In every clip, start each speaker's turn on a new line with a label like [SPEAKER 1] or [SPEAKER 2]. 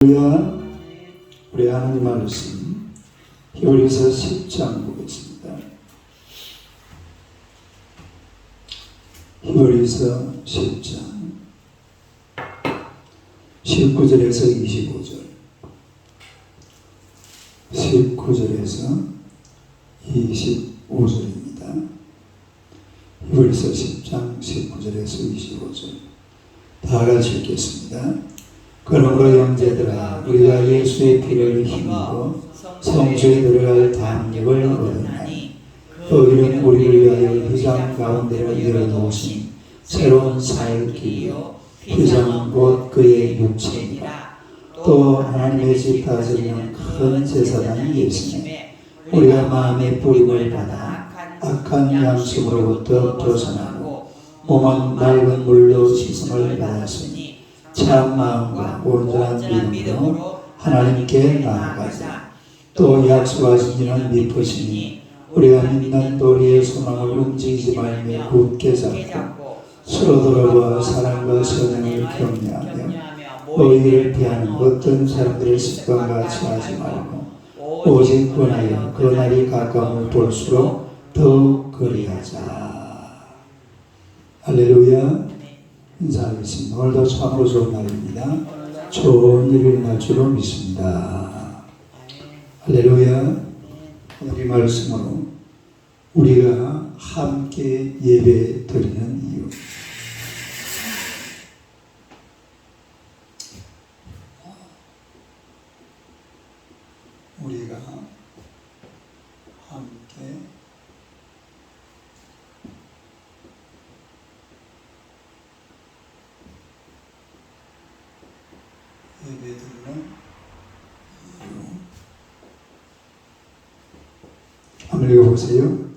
[SPEAKER 1] 우리 하나님 말씀 히브리서 10장 보겠습니다. 히브리서 10장 19절에서 25절 19절에서 25절입니다. 히브리서 10장 19절에서 25절 다 같이 읽겠습니다. 그러므로 형제들아 우리가 예수의 피를 힘입어 성소에 들어갈 담력을 얻었나니 그 이는 우리를 위하여 휘장 가운데로 열어놓으신 새로운 사역이요 휘장은 곧 그의 육체니라. 또 하나님의 집 다스리는 큰 제사장이 계시니 우리가 마음의 뿌림을 받아 악한 양심으로부터 벗어나고 몸은 맑은 물로 씻음을 받았으니 참 마음과 온전한 믿음으로 하나님께 나아가자. 또 약속하신 이는 미쁘시니 우리가 믿는 도리의 소망을 움직이지 말며 굳게 잡고 서로 돌아보아 사랑과 선행을 격려하며 너희를 피하는 어떤 사람들의 습관과 같이 하지 말고 오직 권하여 그 날이 가까움을 볼수록 더욱 그리하자. 할렐루야. 인사하겠습니다. 오늘도 참으로 좋은 날입니다. 좋은 일이 일어날 줄로 믿습니다. 할렐루야. 오늘 이 말씀으로 우리가 함께 예배 드리는 이유. 우리가 함께 예배드리는 이유. 한번 읽어보세요.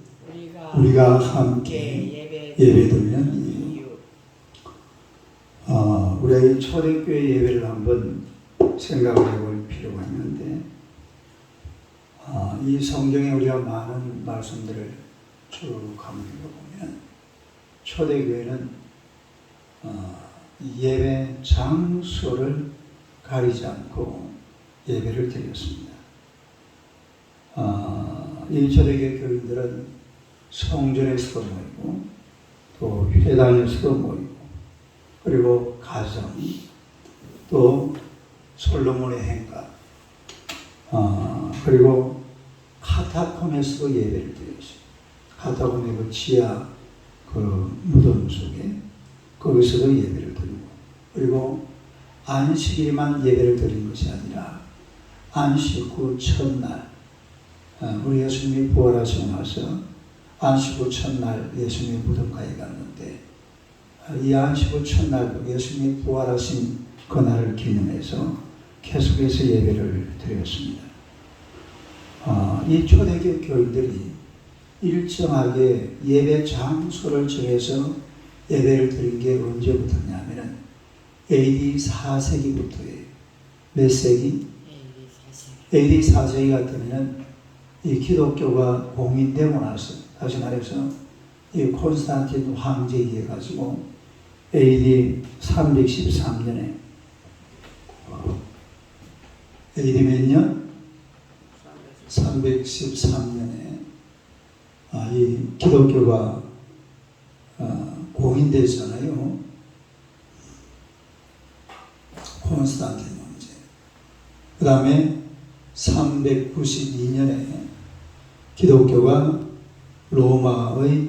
[SPEAKER 1] 우리가 함께 예배드리는 이유. 우리가 이 초대교회 예배를 한번 생각을 해볼 필요가 있는데, 이 성경에 우리가 많은 말씀들을 쭉 한번 읽어보면 초대교회는 예배 장소를 가리지 않고 예배를 드렸습니다. 이 초대교회 교인들은 성전에서도 모이고 또 회당에서도 모이고 그리고 가정 또 솔로몬의 행각 그리고 카타콤에서도 예배를 드렸어요. 카타콤의 그 지하 그 무덤 속에 거기서도 예배를 드리고 그리고 안식일만 예배를 드린 것이 아니라 안식 후 첫날 우리 예수님이 부활하시고 나서 안식 후 첫날 예수님의 무덤가에 갔는데 이 안식 후 첫날 예수님이 부활하신 그날을 기념해서 계속해서 예배를 드렸습니다. 이 초대교회 교인들이 일정하게 예배 장소를 정해서 예배를 드린 게 언제부터냐면은 AD 4세기부터예요. 몇 세기? AD 4세기 같으면 이 기독교가 공인되고 나서 다시 말해서 이 콘스탄틴 황제에 의해 가지고 AD 313년에 AD 몇 년? 313년에 이 기독교가 공인됐잖아요. 콘스탄틴 황제. 그 다음에 392년에 기독교가 로마의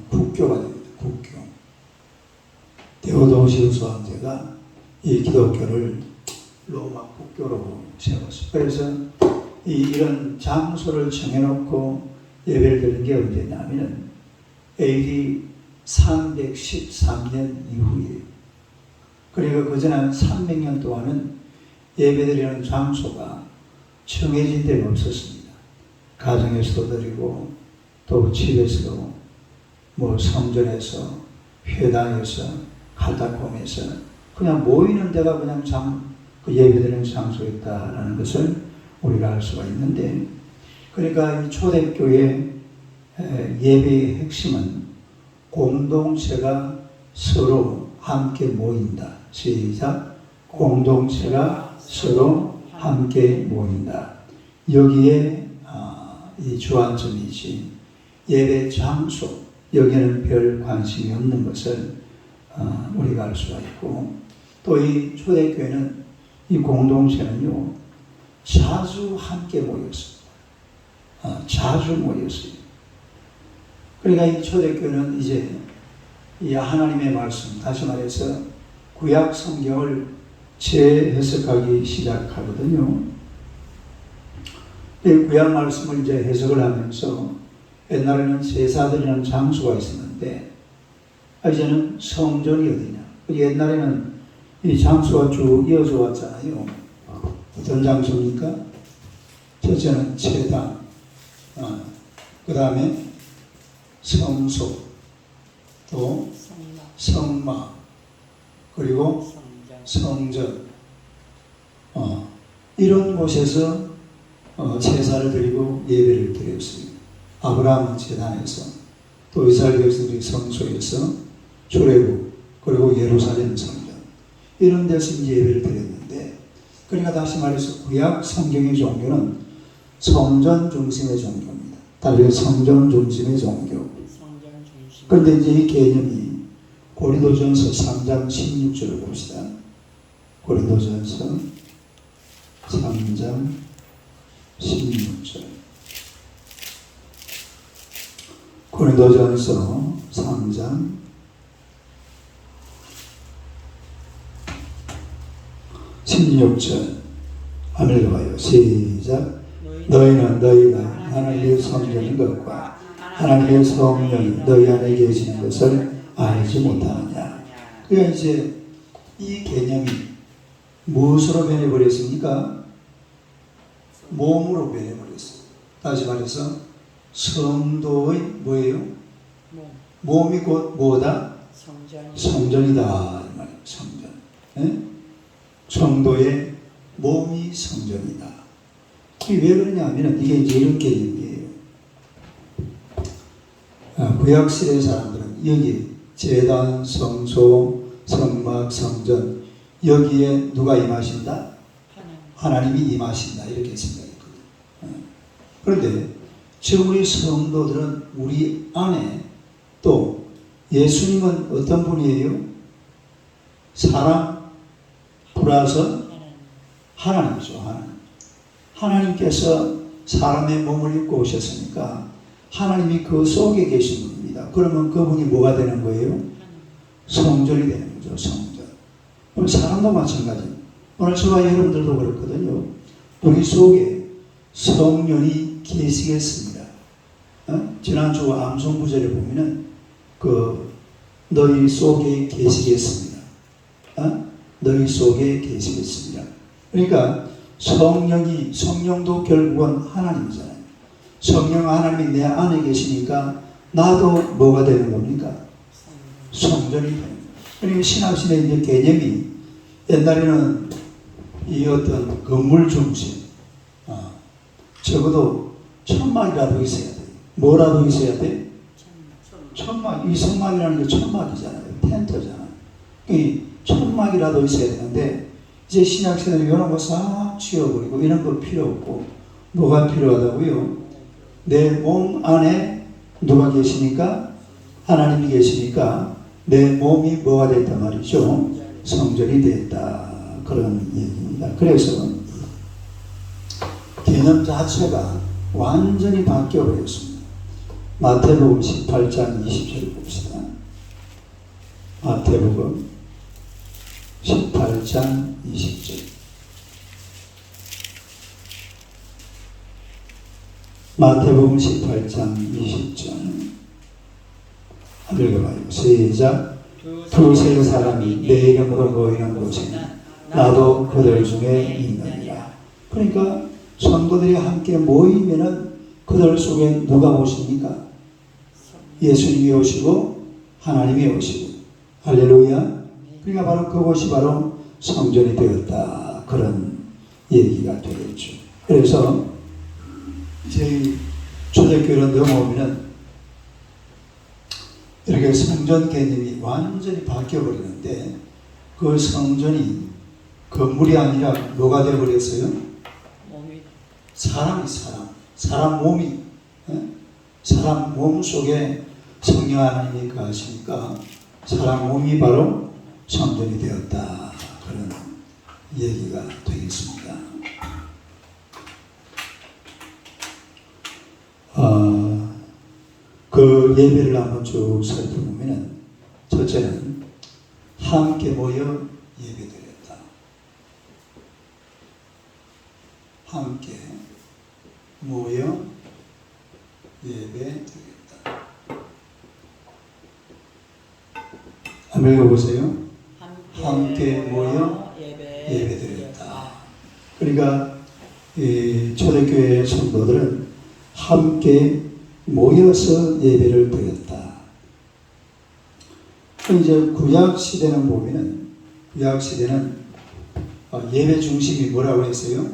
[SPEAKER 1] 국교가 됩니다. 국교. 데오도시우스 황제가 이 기독교를 로마 국교로 세웠어요. 그래서 이런 장소를 정해놓고 예배를 드리는 게 언제냐면 AD 313년 이후이에요. 그리고 그전에 300년 동안은 예배드리는 장소가 정해진 데가 없었습니다. 가정에서도 드리고 또 집에서도 뭐 성전에서 회당에서 카타콤에서 그냥 모이는 데가 그냥 그 예배드리는 장소였다라는 것을 우리가 알 수가 있는데, 그러니까 이 초대교회 예배의 핵심은 공동체가 서로 함께 모인다. 시작. 공동체가 서로 함께 모인다. 여기에 이 주안점이지 예배 장소 여기에는 별 관심이 없는 것을 우리가 알 수가 있고, 또 이 초대교회는 이 공동체는요 자주 함께 모였습니다. 자주 모였어요. 그러니까 이 초대교회는 이제 이 하나님의 말씀, 다시 말해서 구약 성경을 재해석하기 시작하거든요. 이 구약 말씀을 이제 해석을 하면서 옛날에는 제사드리는 장소가 있었는데 이제는 성전이 어디냐. 옛날에는 이 장소가 쭉 이어져 왔잖아요. 어떤 장소입니까? 첫째는 제단, 그 다음에 성소, 또 성막, 그리고 성전. 이런 곳에서 제사를 드리고 예배를 드렸어요. 아브라함은 제단에서, 또 이스라엘 백성들이 성소에서, 출애굽, 그리고 예루살렘 성전, 이런 데서 예배를 드렸는데, 그러니까 다시 말해서 구약 성경의 종교는 성전 중심의 종교입니다. 다른 성전 중심의 종교. 그런데 이제 이 개념이 고린도전서 3장 16절을 봅시다. 고린도전서 3장 16절. 고린도전서 3장 16절. 한번 읽어봐요. 시작. 너희는 너희가 하나님의 성전인 것과 하나님의 성령이 너희 안에 계시는 것을 알지 못하느냐. 그러니까 이제 이 개념이 무엇으로 변해버렸습니까? 몸으로 변해버렸어요. 다시 말해서 성도의 뭐예요? 몸이 곧 뭐다? 성전이다. 이 말이에요. 성전. 네? 성도의 몸이 성전이다. 왜 그러냐면 이게 이제 이런 개념이에요. 구약시대 사람들은 여기 제단, 성소, 성막, 성전, 여기에 누가 임하신다? 하나님이 임하신다. 이렇게 생각했거든요. 그런데 지금 우리 성도들은 우리 안에, 또 예수님은 어떤 분이에요? 사람 플러스 하나님이죠. 하나님께서 사람의 몸을 입고 오셨으니까 하나님이 그 속에 계신 분입니다. 그러면 그분이 뭐가 되는 거예요? 성전이 되는 거죠. 성전. 오늘 사람도 마찬가지입니다. 오늘 저와 여러분들도 그렇거든요. 우리 속에 성령이 계시겠습니다. 지난주 암송구절에 보면은 너희 속에 계시겠습니다. 너희 속에 계시겠습니다. 그러니까 성령도 결국은 하나님이잖아요. 성령 하나님이 내 안에 계시니까 나도 뭐가 되는 겁니까? 성전이 되는 거예요. 그러니까 신학신의 이제 개념이 옛날에는 이 어떤 건물 중심, 적어도 천막이라도 있어야 돼요. 뭐라도 있어야 돼? 천막. 이 성막이라는 게 천막이잖아요. 텐트잖아요. 이 천막이라도 있어야 되는데 이제 신약시대는 이런 거 싹 치워버리고 이런 거 필요 없고 뭐가 필요하다고요? 내 몸 안에 누가 계시니까? 하나님이 계시니까 내 몸이 뭐가 됐단 말이죠? 성전이 됐다. 그런 얘기입니다. 그래서 개념 자체가 완전히 바뀌어버렸습니다. 마태복음 18장 20절 봅시다. 마태복음 18장 20절. 마태복음 18장 20절. 한번 읽어봐요. 시작. 두세 사람이 내 이름으로 모이는 곳에는 나도 그들 중에 있느니라. 그러니까 성도들이 함께 모이면은 그들 속에 누가 오십니까? 예수님이 오시고 하나님이 오시고. 할렐루야. 그러니까 바로 그것이 바로 성전이 되었다. 그런 얘기가 되겠죠. 그래서 저희 초대교회로 넘어오면은 이렇게 성전 개념이 완전히 바뀌어버리는데 그 성전이 건물이 아니라 뭐가 되어버렸어요?
[SPEAKER 2] 몸이
[SPEAKER 1] 사람이 사람 몸이 사람 몸 속에 성령 하나님이 거하시니까 사람 몸이 바로 성전이 되었다. 그런 얘기가 되겠습니다. 그 예배를 한번 쭉 살펴보면 첫째는 함께 모여 예배드렸다. 함께 모여 예배드렸다. 한번 읽어보세요. 함께 모여 예배드렸다. 그러니까 이 초대교회 성도들은 함께 모여서 예배를 드렸다. 이제 구약 시대는 보면은 구약 시대는 예배 중심이 뭐라고 했어요?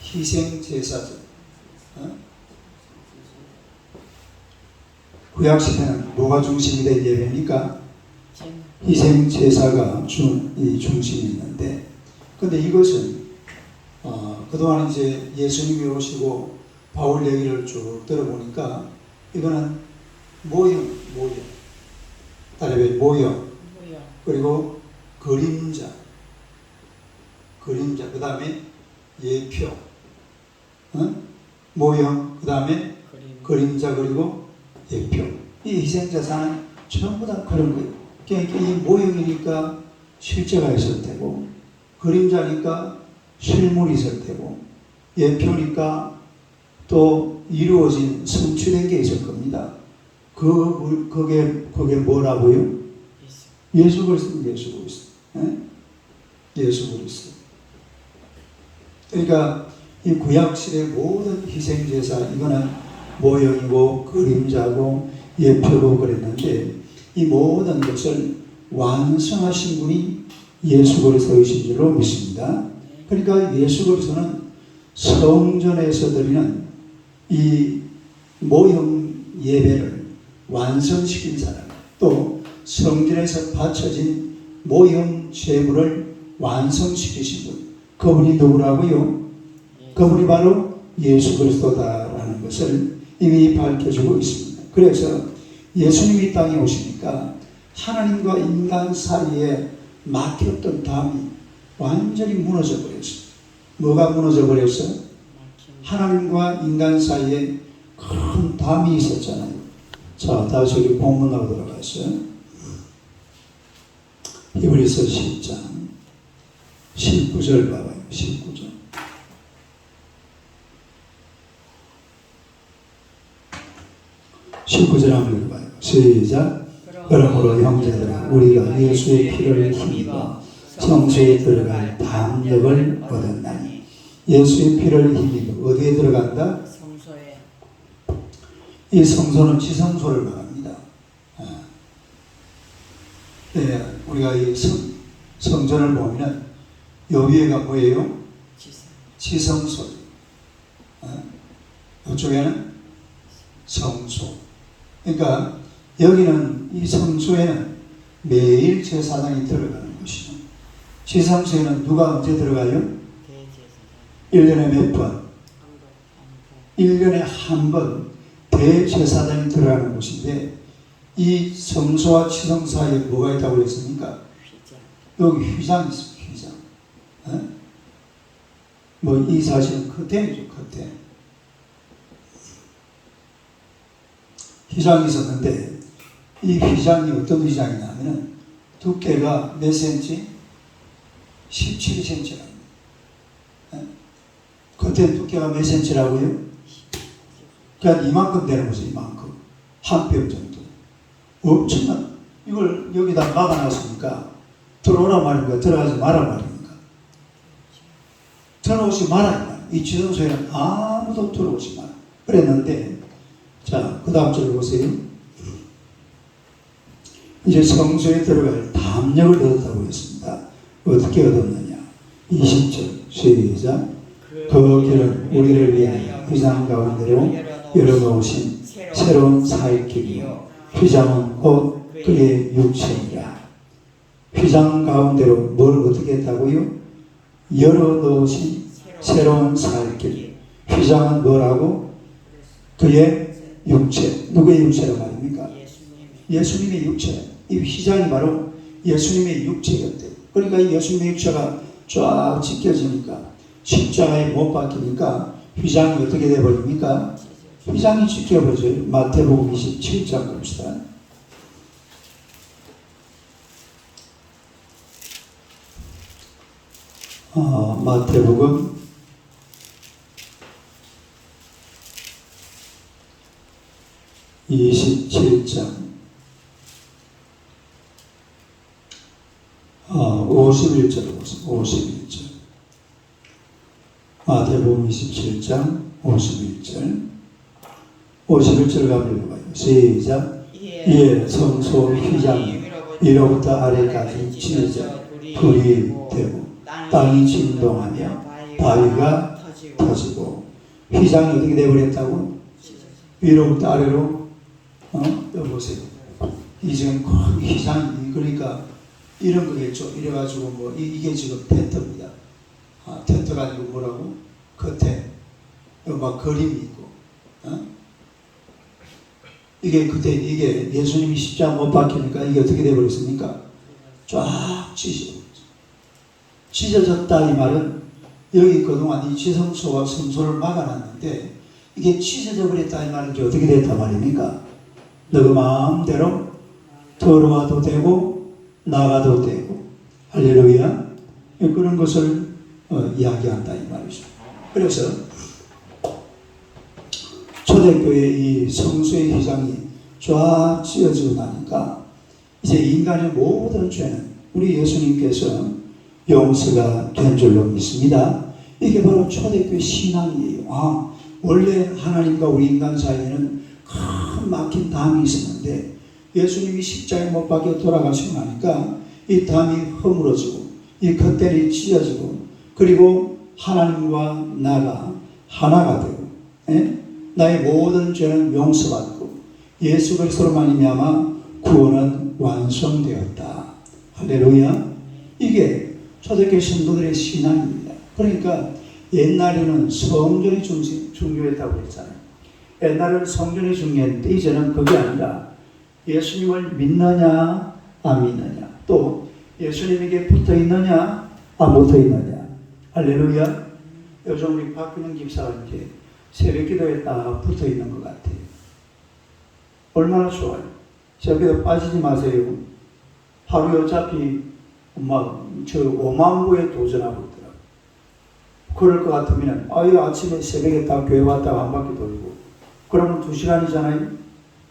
[SPEAKER 1] 희생 제사죠. 구약 시대는 뭐가 중심이 된 예배입니까? 희생 제사가 중심이었는데, 근데 이것은 그동안 이제 예수님이 오시고 바울 얘기를 쭉 들어보니까 이거는 모형, 다르게 모형, 그리고 그림자, 그 다음에 예표, 모형, 그 다음에 그림자, 그리고 예표. 이 희생제사는 전부 다 그런 거예요. 그러니까 이 모형이니까 실제가 있을 테고, 그림자니까 실물이 있을 테고, 예표니까 또 이루어진 성취된 게 있을 겁니다. 그게 뭐라고요? 예수 그리스도. 예수 그리스도. 그러니까 이 구약 시대 모든 희생 제사 이거는 모형이고 그림자고 예표고 그랬는데, 이 모든 것을 완성하신 분이 예수 그리스도이신 줄로 믿습니다. 그러니까 예수 그리스도는 성전에서 드리는 이 모형 예배를 완성시킨 사람, 또 성전에서 바쳐진 모형 제물을 완성시키신 분, 그분이 누구라고요? 그분이 바로 예수 그리스도다라는 것을 이미 밝혀주고 있습니다. 그래서 예수님이 땅에 오시니까 하나님과 인간 사이에 막혔던 담이 완전히 무너져 버렸어요. 뭐가 무너져 버렸어요? 하나님과 인간 사이에 큰 담이 있었잖아요. 자, 다시 우리 본문으로 들어갔어요. 히브리서 10장 19절 봐봐요. 19절. 한번 읽어봐요. 시작. 그러므로 형제들아, 우리가 예수의 피를 힘입어 성소에 들어갈 담력을 얻었나니. 예수의 피를 힘입어 어디에 들어간다?
[SPEAKER 2] 성소에.
[SPEAKER 1] 이 성소는 지성소를 말합니다. 네, 우리가 이 성전을 보면 요 위에가 뭐예요? 지성소. 이쪽에는 성소. 그러니까 여기는 이 성소에는 매일 제사장이 들어가는 것이죠. 지성소에는 누가 언제 들어가요? 1년에 몇 번? 1년에 한 번 대제사장이 들어가는 곳인데, 이 성소와 지성 사이에 뭐가 있다고 그랬습니까? 여기 휘장이 있습니다. 휘장. 이 사실은 커튼이죠. 커튼. 휘장이 있었는데, 이 휘장이 어떤 휘장이냐면 두께가 몇 센치? 17cm랍니다. 커튼 두께가 몇 센치라고요? 그러니까 이만큼 되는 거죠. 이만큼. 한 뼘 정도. 엄청난, 이걸 여기다 막아놨으니까 들어오라 말입니까? 들어가지 마라 말입니까? 들어오지 마라. 이 지성소에는 아무도 들어오지 마라. 그랬는데, 자, 그 다음 절 보세요. 이제 성소에 들어갈 담력을 얻었다고 했습니다. 어떻게 얻었느냐? 20절 시작. 그 길은 우리를 위하여 휘장 가운데로 열어놓으신 새로운 살 길이요, 휘장은 곧 그의 육체이라. 휘장 가운데로 뭘 어떻게 했다고요? 열어놓으신 새로운 살길. 휘장은 뭐라고? 그의 육체. 누구의 육체라고 말입니까? 예수님의 육체. 이 휘장이 바로 예수님의 육체였대요. 그러니까 이 예수님의 육체가 쫙 찢겨지니까 십자가에 못 박히니까 휘장이 어떻게 돼버립니까? 휘장이 찢겨버려져요. 마태복음 27장 봅시다. 마태복음 27장 51절 보세요. 51절. 마태복음 27장 51절. 51절 가면 봐요. 시작. 예, 성소 휘장이 위로부터 아래까지 찢어져 불이 되고 땅이 진동하며 바위가 터지고. 휘장이 어떻게 되어버렸다고? 위로부터 아래로 보세요. 이 지금 큰 휘장이, 그러니까 이런 거겠죠. 이래가지고 뭐 이게 지금 텐트입니다. 텐트가 아니고 뭐라고? 겉에 막 그림이 있고. 이게 그때 이게 예수님이 십자가 못 박히니까 이게 어떻게 되어버렸습니까? 쫙 찢어졌다. 이 말은 여기 그동안 이 지성소와 성소를 막아놨는데 이게 찢어져 버렸다. 이 말은 이제 어떻게 됐단 말입니까? 너 마음대로 들어와도 되고 나가도 되고. 할렐루야. 그런 것을 이야기한다 이 말이죠. 그래서 초대교회 이 성소의 휘장이 쫙 찢어지고 나니까 이제 인간의 모든 죄는 우리 예수님께서 용서가 된 줄로 믿습니다. 이게 바로 초대교회 신앙이에요. 원래 하나님과 우리 인간 사이에는 큰 막힌 담이 있었는데 예수님이 십자가에 못 박혀 돌아가시고 나니까 이 담이 허물어지고 이 겉들이 찢어지고 그리고 하나님과 나가 하나가 되고 나의 모든 죄는 용서받고 예수 그리스도로 말미암아 구원은 완성되었다. 할렐루야. 이게 초대교회 성도들의 신앙입니다. 그러니까 옛날에는 성전이 중요했다고 했잖아요. 옛날에는 성전이 중요했는데 이제는 그게 아니라 예수님을 믿느냐 안 믿느냐, 또 예수님에게 붙어 있느냐 안 붙어 있느냐. 할렐루야. 요즘 우리 박근영 집사가 이렇게 새벽 기도에 딱 붙어 있는 것 같아요. 얼마나 좋아요. 새벽 기도 빠지지 마세요. 하루에 어차피 저 5만 부에 도전하고 있더라고요. 그럴 것 같으면 아침에 새벽에 딱 교회 왔다가 한 바퀴 돌고 그러면 2시간이잖아요.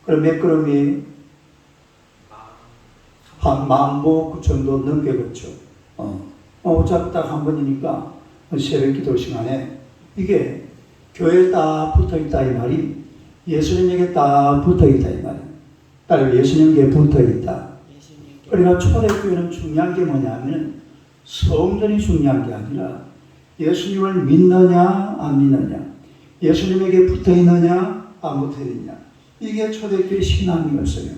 [SPEAKER 1] 그럼 몇 걸음이에요? 한 10,000보 정도 넘게 걷죠. 어차피 딱 한 번이니까 새벽 기도 시간에 이게 교회에 딱 붙어 있다 이 말이 예수님에게 딱 붙어 있다 이 말이에요. 따로 예수님에게 붙어 있다. 그러니까 초대교회는 중요한 게 뭐냐면 성전이 중요한 게 아니라 예수님을 믿느냐 안 믿느냐, 예수님에게 붙어 있느냐 안 붙어 있느냐, 이게 초대교회 신앙이었어요.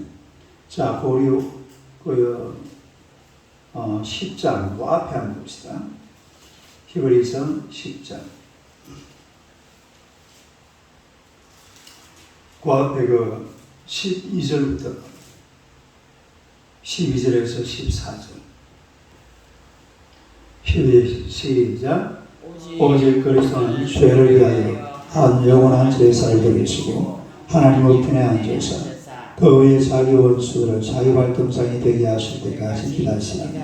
[SPEAKER 1] 자, 고려 10장 앞에 한번 봅시다. 히브리서 10장. 그 앞에 12절부터 12절에서 14절. 시작. 오직 그리스도는 죄를 위하여 한 영원한 제사를 드리시고 하나님 우편에 앉으사 그 위에 자기 원수를 자기 발등상이 되게 하실 때까지 기다리시니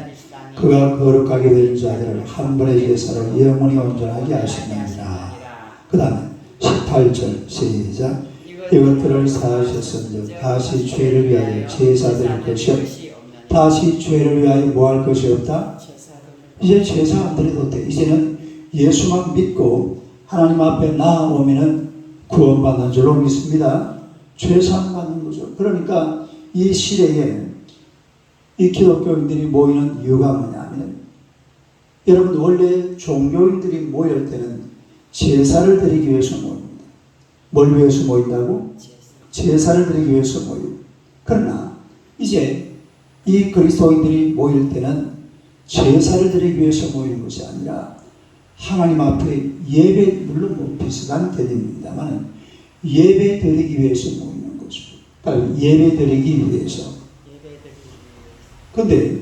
[SPEAKER 1] 그가 거룩하게 된 자들을 한 번의 제사로 영원히 온전하게 하시느니라. 그 다음에 18절 시작. 이것들을 사하셨은즉 다시 죄를 위하여 제사 드릴 것이 없다. 다시 죄를 위하여 뭐 할 것이 없다? 이제 제사 안 드려도 돼. 이제는 예수만 믿고 하나님 앞에 나아오면 구원받는 줄로 믿습니다. 죄사함 받는 거죠. 그러니까 이 시대에 이 기독교인들이 모이는 이유가 뭐냐면, 여러분 원래 종교인들이 모일 때는 제사를 드리기 위해서 모입니다. 뭘 위해서 모인다고? 제사를 드리기 위해서 모여요. 그러나 이제 이 그리스도인들이 모일 때는 제사를 드리기 위해서 모이는 것이 아니라 하나님 앞에 예배, 물론 뭐 비슷한 개념입니다만 예배 드리기 위해서 모이는 거죠. 예배 드리기 위해서. 근데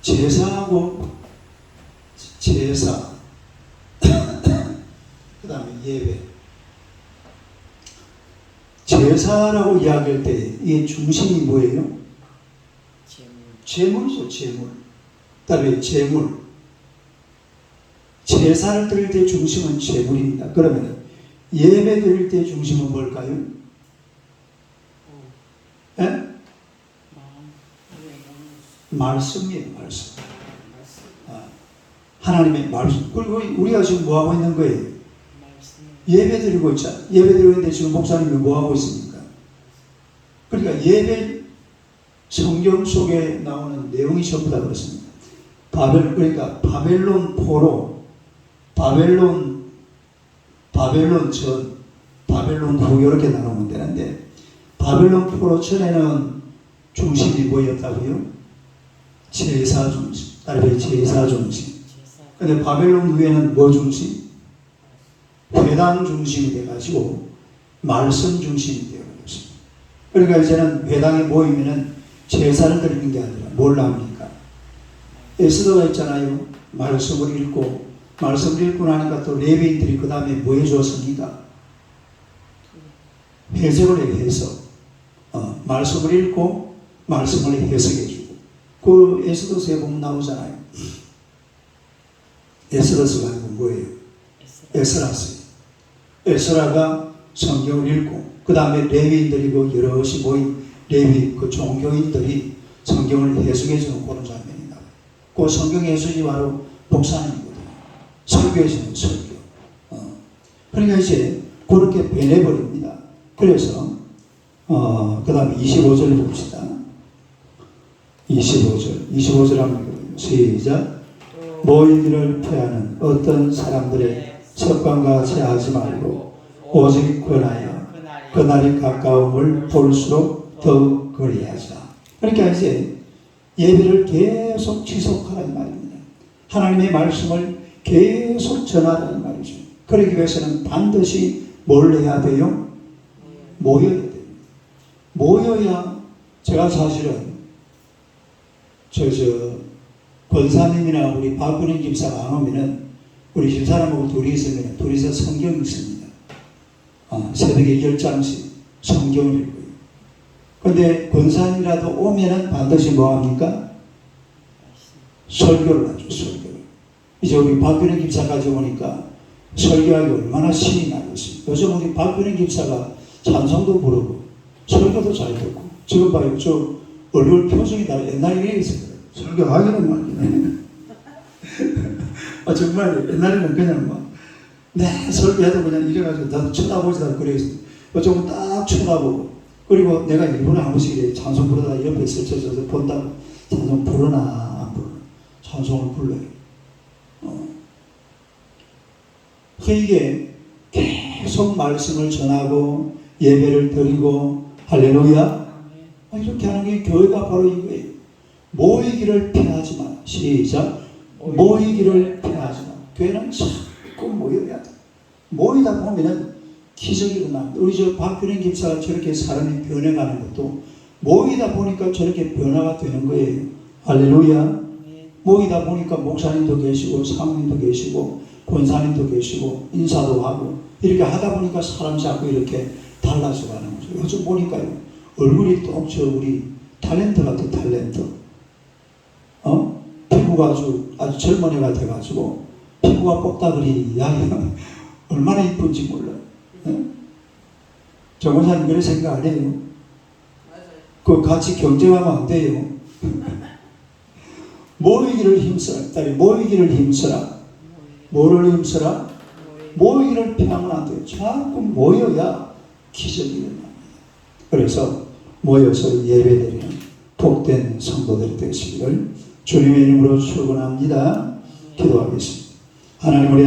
[SPEAKER 1] 제사하고 제사 그 다음에 예배, 제사라고 이야기할 때 이 중심이 뭐예요? 제물이죠. 제물. 그다음에 제물. 제사를 드릴 때 중심은 제물입니다. 그러면 예배 드릴 때 중심은 뭘까요? 예? 말씀이에요. 말씀. 하나님의 말씀. 그리고 우리가 지금 뭐하고 있는 거예요? 예배 드리고 있잖아요. 예배 드리고 있는데 지금 목사님이 뭐하고 있습니까? 그러니까 예배, 성경 속에 나오는 내용이 전부 다 그렇습니다. 그러니까 바벨론 포로, 바벨론 전, 바벨론 후 이렇게 나누면 되는데 바벨론 포로 전에는 중심이 뭐였다고요? 제사 중심. 따르게 제사 중심. 근데 바벨론 후에는 뭐 중심? 회당 중심이 돼가지고 말씀 중심이 되어버렸습니다. 그러니까 이제는 회당에 모이면은 제사를 드리는 게 아니라 뭘 합니까? 에스더가 있잖아요. 말씀을 읽고 나니까 또 레위인들이 그 다음에 뭐 해주었습니까? 해석을 해요. 해석. 말씀을 읽고 말씀을 해석해주고. 그 에스더서에 보면 나오잖아요. 에스더서가 아니고 뭐예요? 에스라서예요. 에스라가 성경을 읽고 그 다음에 레위인들이고 여럿이 모인 레위 그 종교인들이 성경을 해석해주는 그런 장면이 나와요. 그 성경 해석이 바로 목사님이거든요. 설교해주는 설교. 그러니까 이제 그렇게 변해버립니다. 그래서 그 다음에 25절 봅시다. 25절 한번 시작. 모이기를 피하는 어떤 사람들의 습관과 제하지 말고 오직 권하여 그날이 가까움을 볼수록 더욱 그리하자. 그러니까 이제 예배를 계속 지속하라는 말입니다. 하나님의 말씀을 계속 전하라는 말이죠. 그러기 위해서는 반드시 뭘 해야 돼요? 모여야 돼요. 모여야 제가 사실은 권사님이나 우리 박근혜 집사가 안 오면은 우리 집사람하고 둘이 있으면 둘이서 성경 읽습니다. 새벽에 10장씩 성경을 읽고요. 그런데 권사님이라도 오면은 반드시 뭐 합니까? 설교를 하죠. 설교를. 이제 우리 박근혜 집사까지 오니까 설교하기 얼마나 신이 나겠어요. 요즘 우리 박근혜 집사가 찬송도 부르고 설교도 잘 듣고 지금 봐요. 저 얼굴 표정이 다 옛날에 이랬어요. 설교하기는 말이네. 정말 옛날에는 그냥 막, 네, 설교해도 그냥 이래가지고 나도 쳐다보지도 그랬어요. 조금 딱 쳐다보고, 그리고 내가 일부러 한 번씩 이래 찬송 부르다가 옆에 스쳐져서 본다고, 찬송 부르나, 안 부르나. 찬송을 불러요. 이게 계속 말씀을 전하고, 예배를 드리고, 할렐루야. 이렇게 하는 게 교회가 바로 이거예요. 모이기를 피하지 마. 시작. 모이기를 피하지 마. 교회는 자꾸 모여야 돼. 모이다 보면은 기적이 일어납니다. 우리 저 박균행 집사가 저렇게 사람이 변해가는 것도 모이다 보니까 저렇게 변화가 되는 거예요. 할렐루야. 모이다 보니까 목사님도 계시고 사모님도 계시고 권사님도 계시고 인사도 하고 이렇게 하다 보니까 사람 자꾸 이렇게 달라져 가는 거죠. 요즘 보니까요. 얼굴이 또 저 우리 탤런트 같은 탤런트. 피부가 아주 젊은 애가 돼가지고 피부가 뽑다그리 야 얼마나 이쁜지 몰라요. 정원사님 그런 생각 안 해요? 그 같이 경쟁하면 안 돼요. 모이기를 힘써라. 딸이 모이기를 힘써라. 뭐를 힘써라? 모이기를 피하면 안 돼요. 자꾸 모여야 기적이 일어납니다. 그래서 모여서 예배드리는 복된 성도들이 되시기를 주님의 이름으로 축원합니다. 기도하겠습니다. 하나님 우리